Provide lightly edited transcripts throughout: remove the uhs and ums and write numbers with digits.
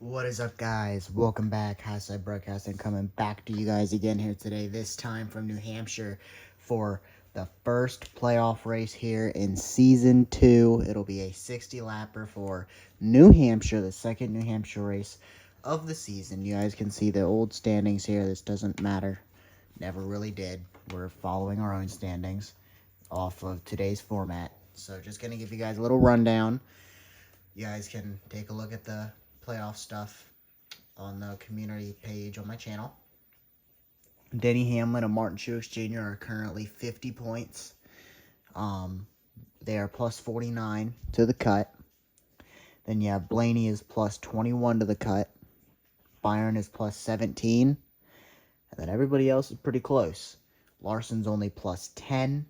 What is up, guys? Welcome back. Hashtag Broadcasting coming back to you guys again here today, this time from New Hampshire for the first playoff race here in Season 2. It'll be a 60-lapper for New Hampshire, the second New Hampshire race of the season. You guys can see the old standings here. This doesn't matter. Never really did. We're following our own standings off of today's format. So just going to give you guys a little rundown. You guys can take a look at the playoff stuff on the community page on my channel. Denny Hamlin and Martin Truex Jr. are currently 50 points. They are plus 49 to the cut. Then you have Blaney is plus 21 to the cut. Byron is plus 17. And then everybody else is pretty close. Larson's only plus 10.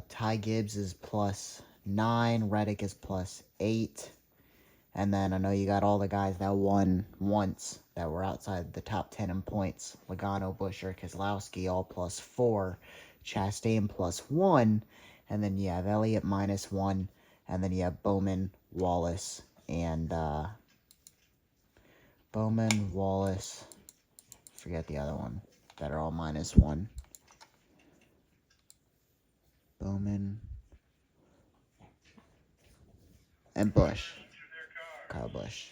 Ty Gibbs is plus 9. Reddick is plus 8. And then I know you got all the guys that won once that were outside the top 10 in points. Logano, Buescher, Keselowski all plus 4. Chastain plus 1. And then you have Elliott minus 1. And then you have Bowman, Wallace, and forget the other one, that are all minus 1. Bowman and Busch. Kyle Busch.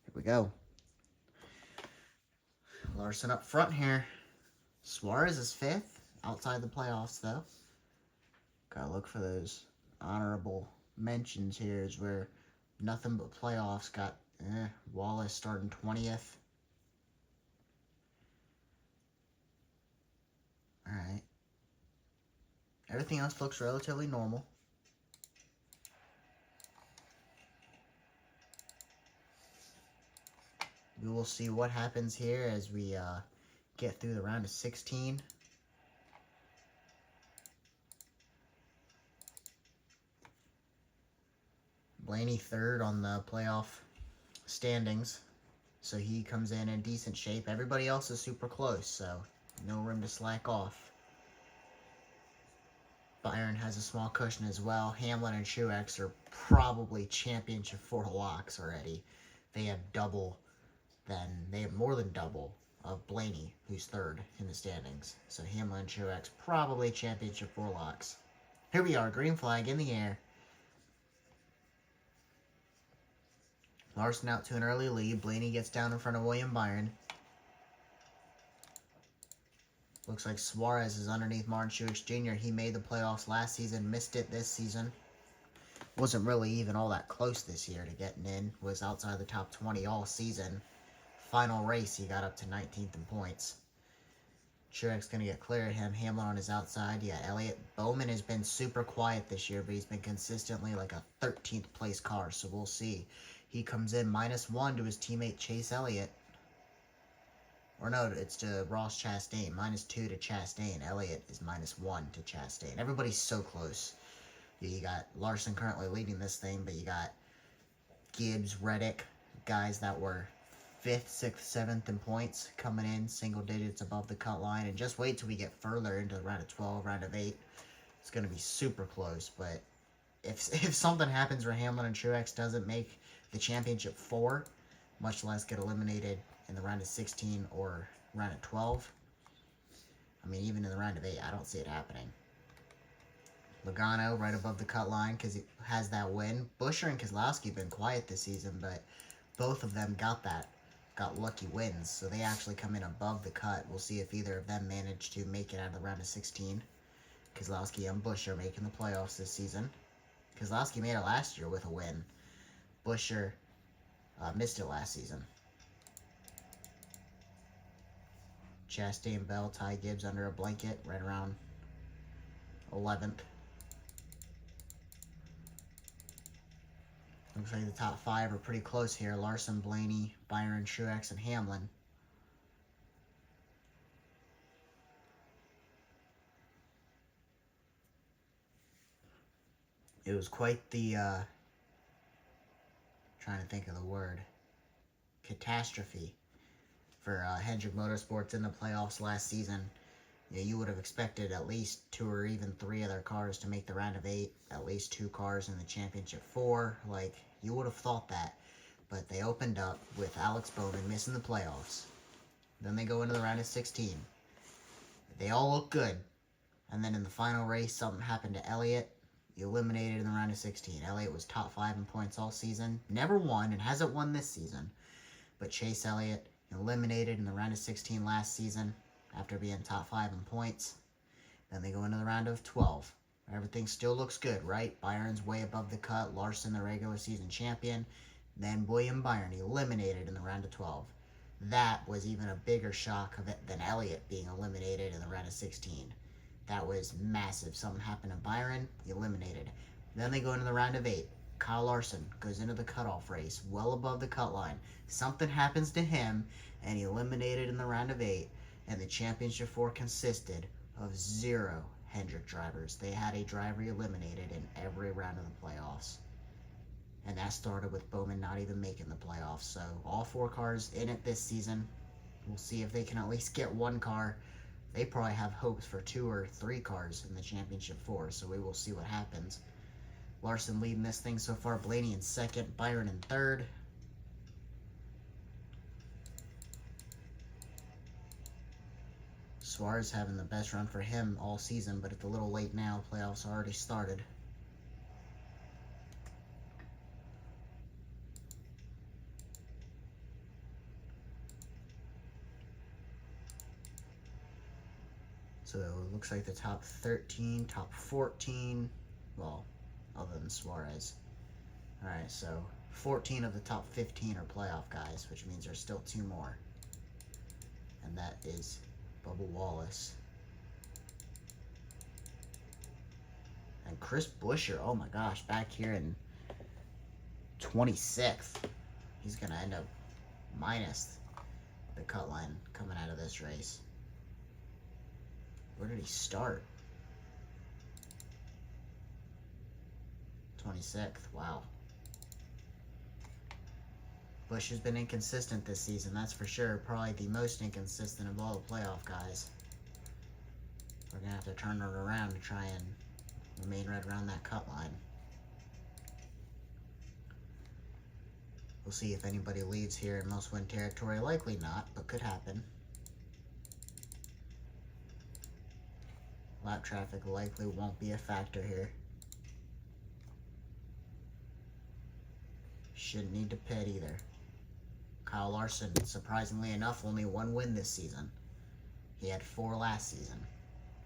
Here we go. Larson up front here. Suarez is 5th. Outside the playoffs, though. Gotta look for those honorable mentions here, is where nothing but playoffs got Wallace starting 20th. Alright. Everything else looks relatively normal. We will see what happens here as we get through the round of 16. Blaney 3rd on the playoff standings, so he comes in decent shape. Everybody else is super close, so no room to slack off. Byron has a small cushion as well. Hamlin and Truex are probably championship 4 locks already. They have more than double of Blaney, who's 3rd in the standings. So Hamlin and Truex probably championship 4 locks. Here we are, green flag in the air. Larson out to an early lead. Blaney gets down in front of William Byron. Looks like Suarez is underneath Martin Truex Jr. He made the playoffs last season, missed it this season. Wasn't really even all that close this year to getting in. Was outside the top 20 all season. Final race, he got up to 19th in points. Truex going to get clear of him. Hamlin on his outside. Yeah, Elliott. Bowman has been super quiet this year, but he's been consistently like a 13th place car, so we'll see. He comes in minus 1 to his teammate Chase Elliott. Or no, it's to Ross Chastain. Minus 2 to Chastain. Elliott is minus 1 to Chastain. Everybody's so close. You got Larson currently leading this thing, but you got Gibbs, Reddick, guys that were 5th, 6th, 7th in points coming in single digits above the cut line. And just wait till we get further into the round of 12, round of 8. It's going to be super close. But if something happens where Hamlin and Truex doesn't make the championship 4, much less get eliminated in the round of 16 or round of 12, I mean, even in the round of 8, I don't see it happening. Logano right above the cut line because he has that win. Buescher and Keselowski have been quiet this season, but both of them got lucky wins, so they actually come in above the cut. We'll see if either of them manage to make it out of the round of 16. Keselowski and Buescher making the playoffs this season. Keselowski made it last year with a win. Buescher missed it last season. Chastain, Bell, Ty Gibbs under a blanket right around 11th. Looks like the top 5 are pretty close here. Larson, Blaney, Byron, Truex, and Hamlin. It was quite the, trying to think of the word, catastrophe for Hendrick Motorsports in the playoffs last season. You would have expected at least 2 or even 3 other cars to make the round of 8, at least 2 cars in the championship 4. Like, you would have thought that. But they opened up with Alex Bowman missing the playoffs. Then they go into the round of 16. They all look good. And then in the final race, something happened to Elliott. He eliminated in the round of 16. Elliott was top 5 in points all season. Never won and hasn't won this season. But Chase Elliott eliminated in the round of 16 last season after being top 5 in points. Then they go into the round of 12. Everything still looks good, right? Byron's way above the cut. Larson, the regular season champion. Then William Byron eliminated in the round of 12. That was even a bigger shock of it than Elliott being eliminated in the round of 16. That was massive. Something happened to Byron, eliminated. Then they go into the round of 8. Kyle Larson goes into the cutoff race, well above the cut line. Something happens to him, and he eliminated in the round of 8. And the championship 4 consisted of 0 Hendrick drivers. They had a driver eliminated in every round of the playoffs. And that started with Bowman not even making the playoffs. So all 4 cars in it this season. We'll see if they can at least get 1 car. They probably have hopes for 2 or 3 cars in the championship 4, so we will see what happens. Larson leading this thing so far. Blaney in 2nd, Byron in 3rd. Suarez having the best run for him all season, but it's a little late now. Playoffs already started. So it looks like the top 13, top 14, well, other than Suarez. Alright, so 14 of the top 15 are playoff guys, which means there's still 2 more. And that is Bubba Wallace. And Chris Buescher, oh my gosh, back here in 26th. He's going to end up minus the cut line coming out of this race. Where did he start? 26th. Wow. Busch has been inconsistent this season, that's for sure. Probably the most inconsistent of all the playoff guys. We're going to have to turn it around to try and remain right around that cut line. We'll see if anybody leads here in most win territory. Likely not, but could happen. Lap traffic likely won't be a factor here. Shouldn't need to pit either. Kyle Larson, surprisingly enough, only 1 win this season. He had 4 last season.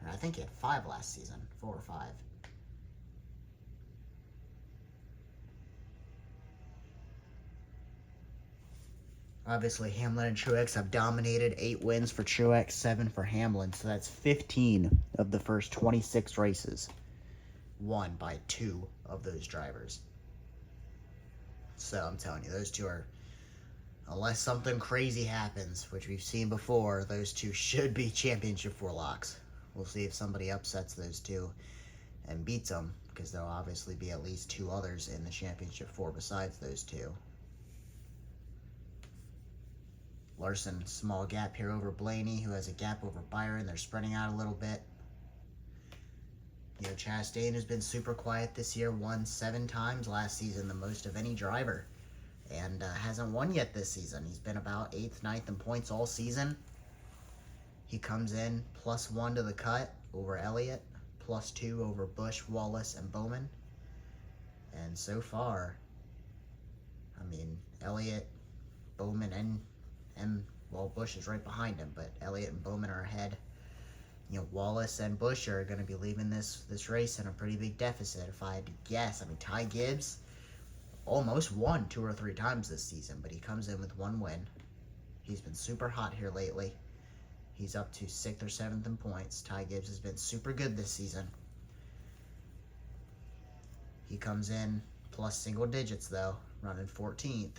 Or I think he had 5 last season. 4 or 5. Obviously, Hamlin and Truex have dominated. 8 wins for Truex, 7 for Hamlin. So that's 15 of the first 26 races won by 2 of those drivers. So I'm telling you, those 2 are, unless something crazy happens, which we've seen before, those 2 should be championship 4 locks. We'll see if somebody upsets those 2 and beats them, because there'll obviously be at least 2 others in the championship 4 besides those 2. Larson, small gap here over Blaney, who has a gap over Byron. They're spreading out a little bit. You know, Chastain has been super quiet this year, won 7 times last season, the most of any driver, and hasn't won yet this season. He's been about 8th, 9th in points all season. He comes in +1 to the cut over Elliott, +2 over Busch, Wallace, and Bowman. And so far, I mean, Elliott, Bowman, and well, Busch is right behind him, but Elliott and Bowman are ahead. You know, Wallace and Busch are going to be leaving this race in a pretty big deficit, if I had to guess. I mean, Ty Gibbs almost won 2 or 3 times this season, but he comes in with 1 win. He's been super hot here lately. He's up to 6th or 7th in points. Ty Gibbs has been super good this season. He comes in plus single digits, though, running 14th.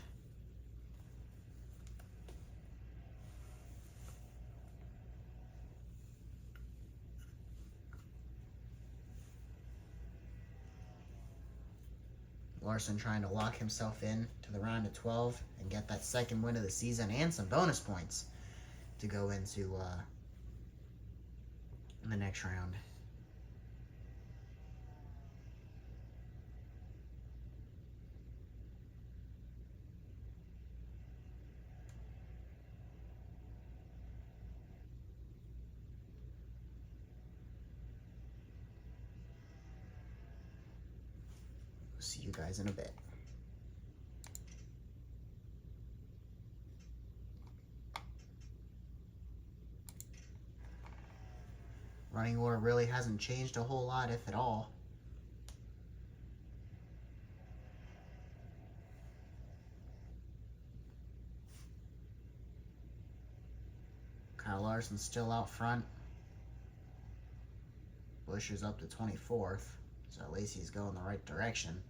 Larson trying to lock himself in to the round of 12 and get that 2nd win of the season and some bonus points to go into in the next round. See you guys in a bit. Running order really hasn't changed a whole lot, if at all. Kyle Larson's still out front. Buescher's up to 24th, so at least he's going the right direction.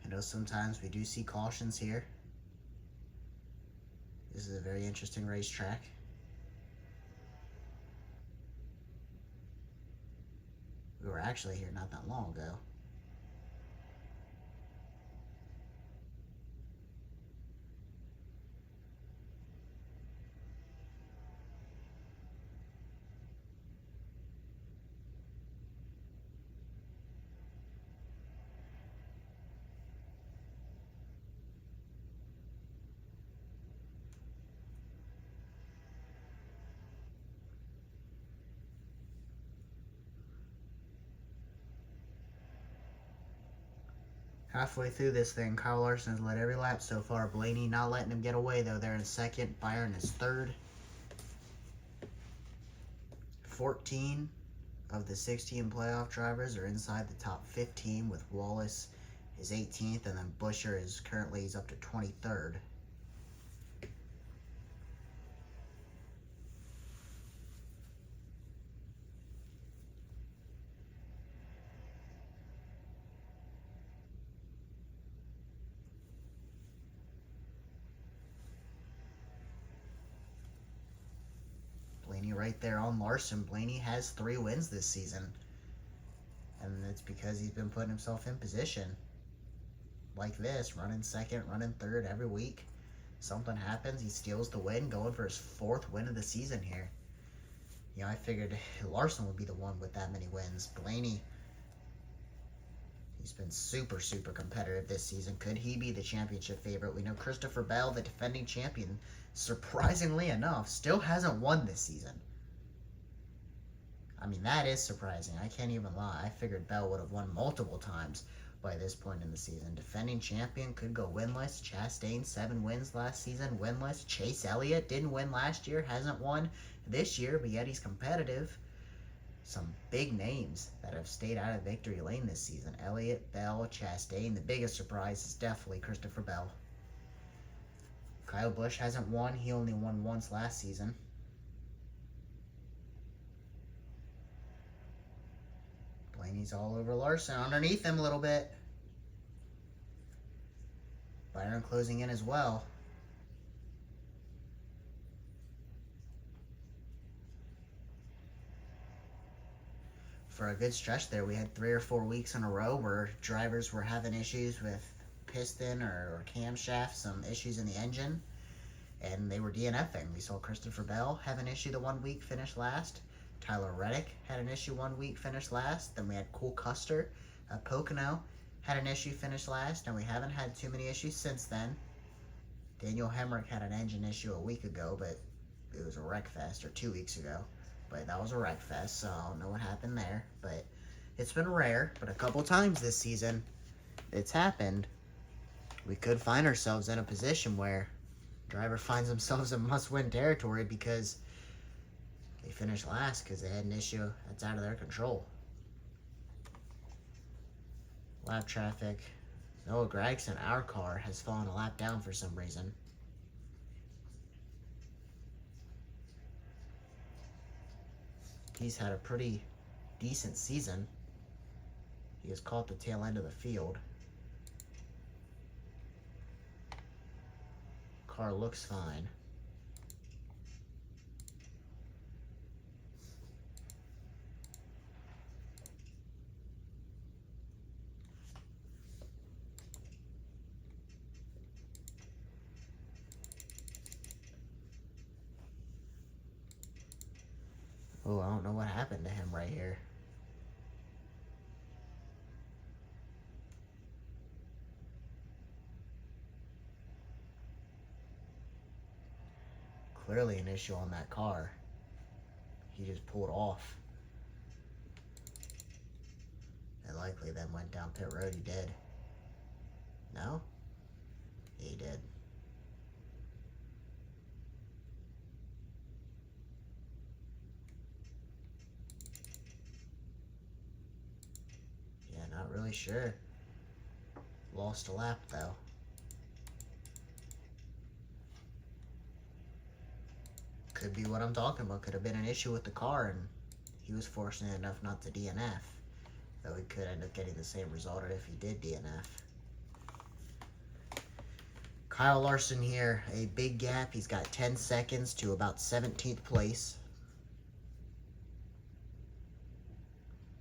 I know sometimes we do see cautions here. This is a very interesting racetrack. We were actually here not that long ago. Halfway through this thing, Kyle Larson has led every lap so far. Blaney not letting him get away, though. They're in second. Byron is third. 14 of the 16 playoff drivers are inside the top 15, with Wallace is 18th, and then Buescher is currently he's up to 23rd. Blaney right there on Larson. Blaney has 3 wins this season. And it's because he's been putting himself in position like this, running second, running third every week. Something happens, he steals the win, going for his 4th win of the season here. You know, I figured Larson would be the one with that many wins. Blaney, he's been super, super competitive this season. Could he be the championship favorite? We know Christopher Bell, the defending champion, surprisingly enough, still hasn't won this season. I mean, that is surprising. I can't even lie. I figured Bell would have won multiple times by this point in the season. Defending champion could go winless. Chastain, 7 wins last season, winless. Chase Elliott didn't win last year, hasn't won this year, but yet he's competitive. Some big names that have stayed out of victory lane this season. Elliott, Bell, Chastain. The biggest surprise is definitely Christopher Bell. Kyle Busch hasn't won. He only won once last season. Blaney's all over Larson. Underneath him a little bit. Byron closing in as well. For a good stretch there, we had 3 or 4 weeks in a row where drivers were having issues with piston or camshaft, some issues in the engine, and they were DNFing. We saw Christopher Bell have an issue the 1 week, finished last. Tyler Reddick had an issue 1 week, finished last. Then we had Cole Custer at Pocono, had an issue, finished last, and we haven't had too many issues since then. Daniel Hemrick had an engine issue a week ago, but it was a wreck fest, or 2 weeks ago. But that was a wreck fest, so I don't know what happened there. But it's been rare, but a couple times this season it's happened. We could find ourselves in a position where driver finds themselves in must-win territory because they finished last because they had an issue that's out of their control. Lap traffic. Noah Gragson, our car, has fallen a lap down for some reason. He's had a pretty decent season. He has caught the tail end of the field. Car looks fine. Oh, I don't know what happened to him right here. Clearly an issue on that car. He just pulled off. And likely then went down pit road. He did. No? He did. Yeah, not really sure. Lost a lap though. Could be what I'm talking about. Could have been an issue with the car and he was fortunate enough not to DNF. Though he could end up getting the same result if he did DNF. Kyle Larson here, a big gap. He's got 10 seconds to about 17th place.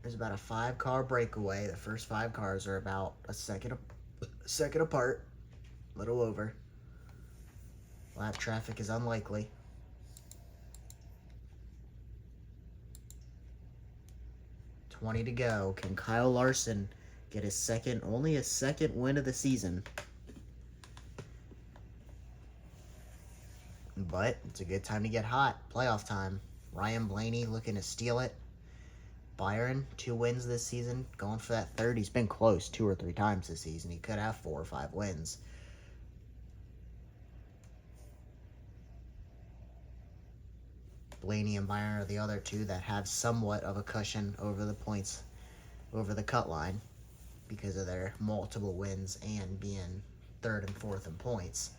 There's about a 5-car breakaway. The first 5 cars are about a second apart, a little over. Lap traffic is unlikely. $20 to go. Can Kyle Larson get only his second win of the season? But it's a good time to get hot. Playoff time. Ryan Blaney looking to steal it. Byron, 2 wins this season. Going for that third. He's been close 2 or 3 times this season. He could have 4 or 5 wins. Blaney and Byron are the other 2 that have somewhat of a cushion over the points, over the cut line, because of their multiple wins and being 3rd and 4th in points.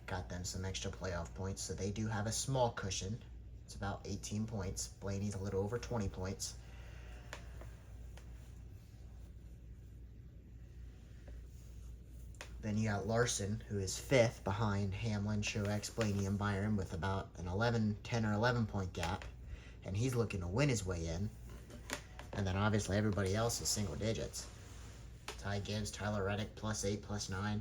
Got them some extra playoff points, so they do have a small cushion. It's about 18 points. Blaney's a little over 20 points. Then you got Larson, who is 5th behind Hamlin, Truex, Blaney, and Byron with about an 10 or 11 point gap. And he's looking to win his way in. And then obviously everybody else is single digits. Ty Gibbs, Tyler Reddick, +8, +9.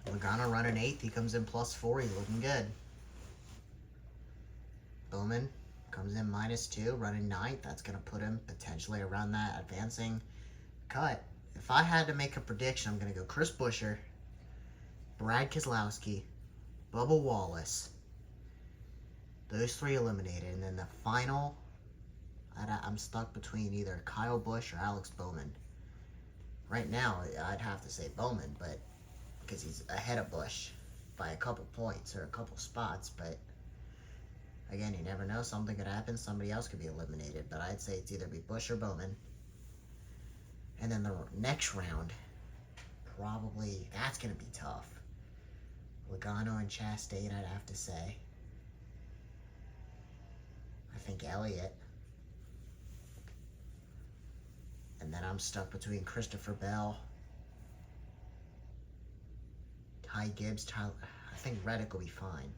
Logano running 8th. He comes in +4. He's looking good. Bowman comes in -2, running 9th. That's going to put him potentially around that advancing cut. If I had to make a prediction, I'm going to go Chris Buescher, Brad Keselowski, Bubba Wallace. Those 3 eliminated. And then the final, I'm stuck between either Kyle Busch or Alex Bowman. Right now, I'd have to say Bowman, but because he's ahead of Busch by a couple points or a couple spots. But again, you never know. Something could happen. Somebody else could be eliminated. But I'd say it's either be Busch or Bowman. And then the next round, probably, that's going to be tough. Logano and Chastain, I'd have to say. I think Elliott. And then I'm stuck between Christopher Bell, Ty Gibbs, Tyler. I think Reddick will be fine.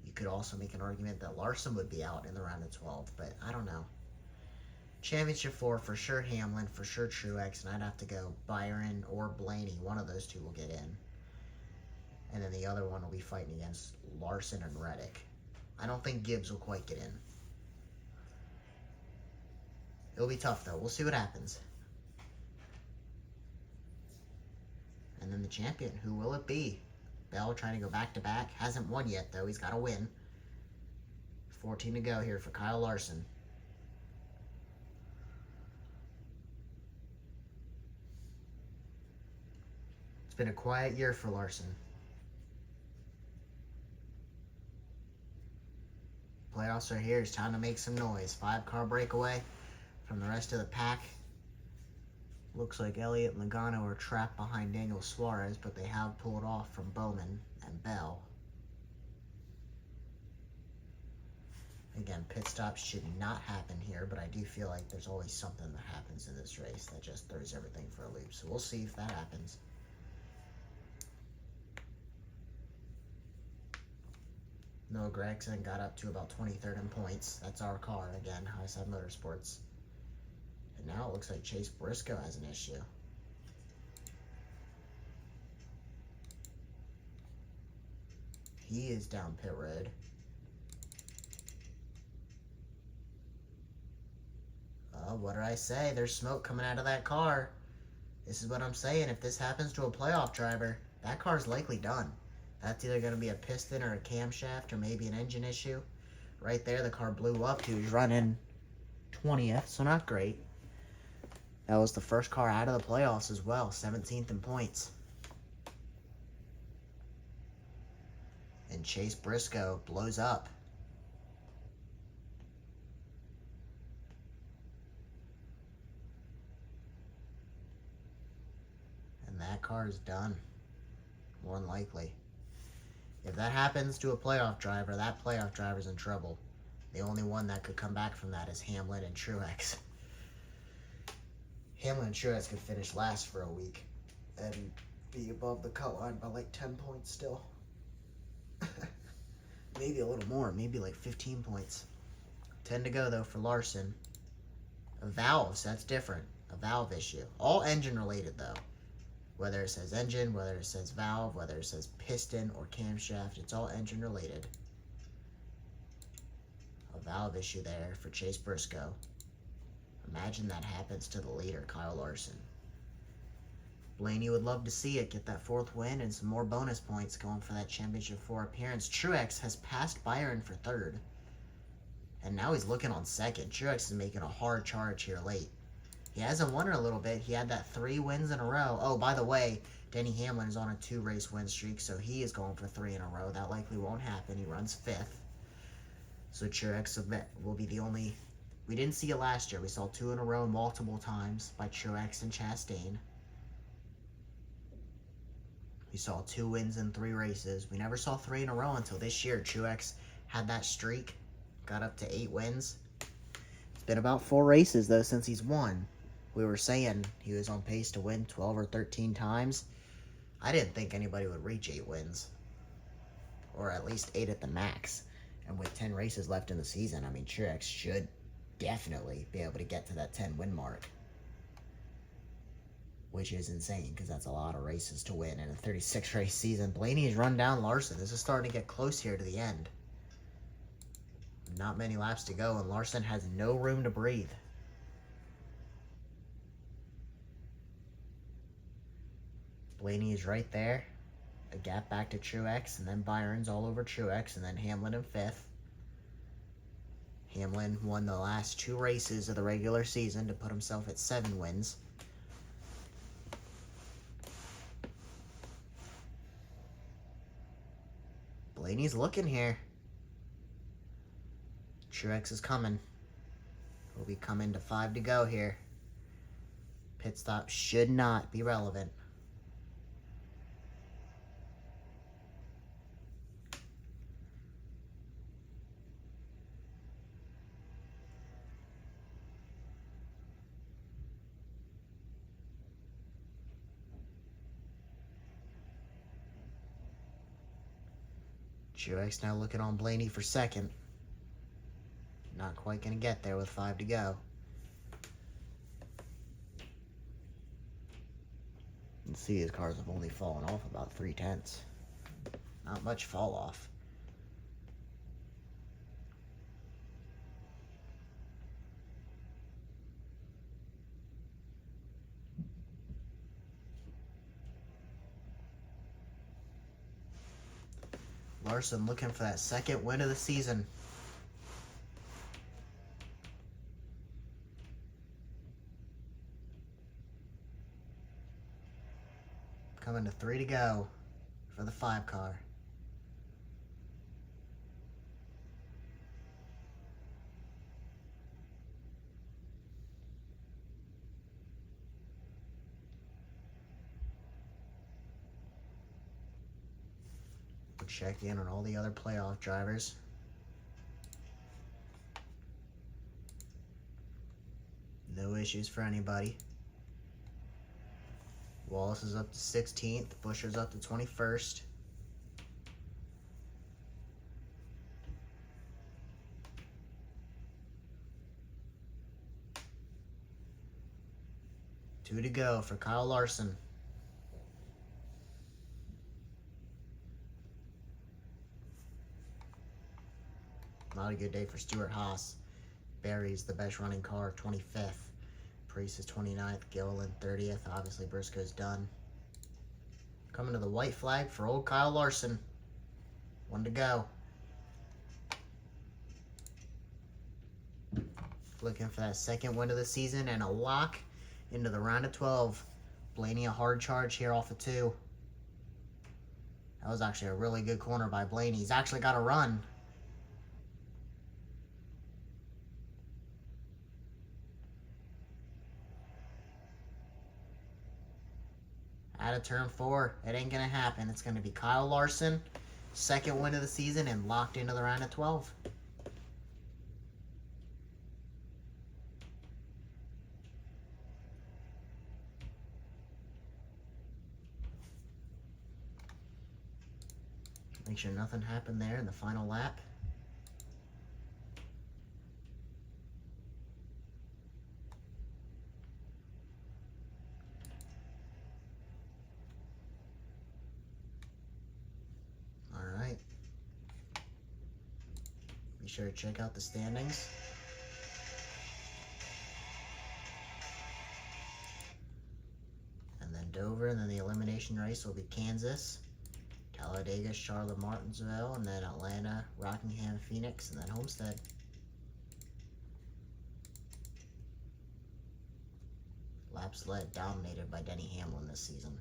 You could also make an argument that Larson would be out in the round of 12, but I don't know. Championship 4, for sure Hamlin, for sure Truex, and I'd have to go Byron or Blaney. One of those 2 will get in. And then the other one will be fighting against Larson and Reddick. I don't think Gibbs will quite get in. It'll be tough, though. We'll see what happens. And then the champion, who will it be? Bell trying to go back-to-back. Hasn't won yet, though. He's got to win. 14 to go here for Kyle Larson. It's been a quiet year for Larson. Playoffs are here. It's time to make some noise. 5-car breakaway from the rest of the pack. Looks like Elliott and Logano are trapped behind Daniel Suarez, but they have pulled off from Bowman and Bell. Again, pit stops should not happen here, but I do feel like there's always something that happens in this race that just throws everything for a loop. So we'll see if that happens. Noah Gragson got up to about 23rd in points. That's our car, again, High Side Motorsports. And now it looks like Chase Briscoe has an issue. He is down pit road. What did I say? There's smoke coming out of that car. This is what I'm saying. If this happens to a playoff driver, that car's likely done. That's either going to be a piston or a camshaft or maybe an engine issue. Right there, the car blew up. He was running 20th, so not great. That was the first car out of the playoffs as well, 17th in points. And Chase Briscoe blows up. And that car is done, more than likely. If that happens to a playoff driver, that playoff driver's in trouble. The only one that could come back from that is Hamlin and Truex. Hamlin and Truex could finish last for a week and be above the cut line by like 10 points still. Maybe a little more, maybe like 15 points. 10 to go though for Larson. Valves, that's different. A valve issue. All engine related though. Whether it says engine, whether it says valve, whether it says piston or camshaft, it's all engine related. A valve issue there for Chase Briscoe. Imagine that happens to the leader, Kyle Larson. Blaney would love to see it, get that 4th win and some more bonus points going for that Championship 4 appearance. Truex has passed Byron for 3rd. And now he's looking on 2nd. Truex is making a hard charge here late. He hasn't won in a little bit. He had that 3 wins in a row. Oh, by the way, Denny Hamlin is on a 2-race win streak, so he is going for 3 in a row. That likely won't happen. He runs 5th. So Truex will be the only... We didn't see it last year. We saw 2 in a row multiple times by Truex and Chastain. We saw 2 wins in 3 races. We never saw 3 in a row until this year. Truex had that streak, got up to 8 wins. It's been about 4 races, though, since he's won. We were saying he was on pace to win 12 or 13 times. I didn't think anybody would reach 8 wins. Or at least 8 at the max. And with 10 races left in the season, I mean, Truex should definitely be able to get to that 10-win mark. Which is insane, because that's a lot of races to win in a 36-race season. Blaney has run down Larson. This is starting to get close here to the end. Not many laps to go, and Larson has no room to breathe. Blaney is right there. A gap back to Truex, and then Byron's all over Truex, and then Hamlin in 5th. Hamlin won the last 2 races of the regular season to put himself at 7 wins. Blaney's looking here. Truex is coming. We'll be coming to 5 to go here. Pit stop should not be relevant. Truex now looking on Blaney for 2nd. Not quite going to get there with 5 to go. You can see his cars have only fallen off about 3/10. Not much fall off. Larson looking for that 2nd win of the season. Coming to 3 to go for the 5 car. We'll check in on all the other playoff drivers. issues for anybody. Wallace is up to 16th. Busher's up to 21st. Two to go for Kyle Larson. Not a good day for Stuart Haas. Barry's the best running car, 25th. Priest is 29th. Gilliland 30th. Obviously, Briscoe's done. Coming to the white flag for old Kyle Larson. One to go. Looking for that second win of the season and a lock into the round of 12. Blaney a hard charge here off of 2. That was actually a really good corner by Blaney. He's actually got a run. Out of turn 4. It ain't going to happen. It's going to be Kyle Larson. Second win of the season and locked into the round of 12. Make sure nothing happened there in the final lap. Alright. Be sure to check out the standings. And then Dover, and then the elimination race will be Kansas, Talladega, Charlotte, Martinsville, and then Atlanta, Rockingham, Phoenix, and then Homestead. Laps led dominated by Denny Hamlin this season.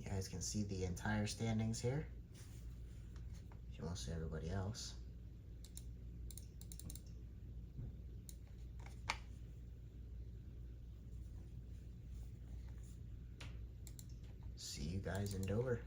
You guys can see the entire standings here, if you want to see everybody else. See you guys in Dover.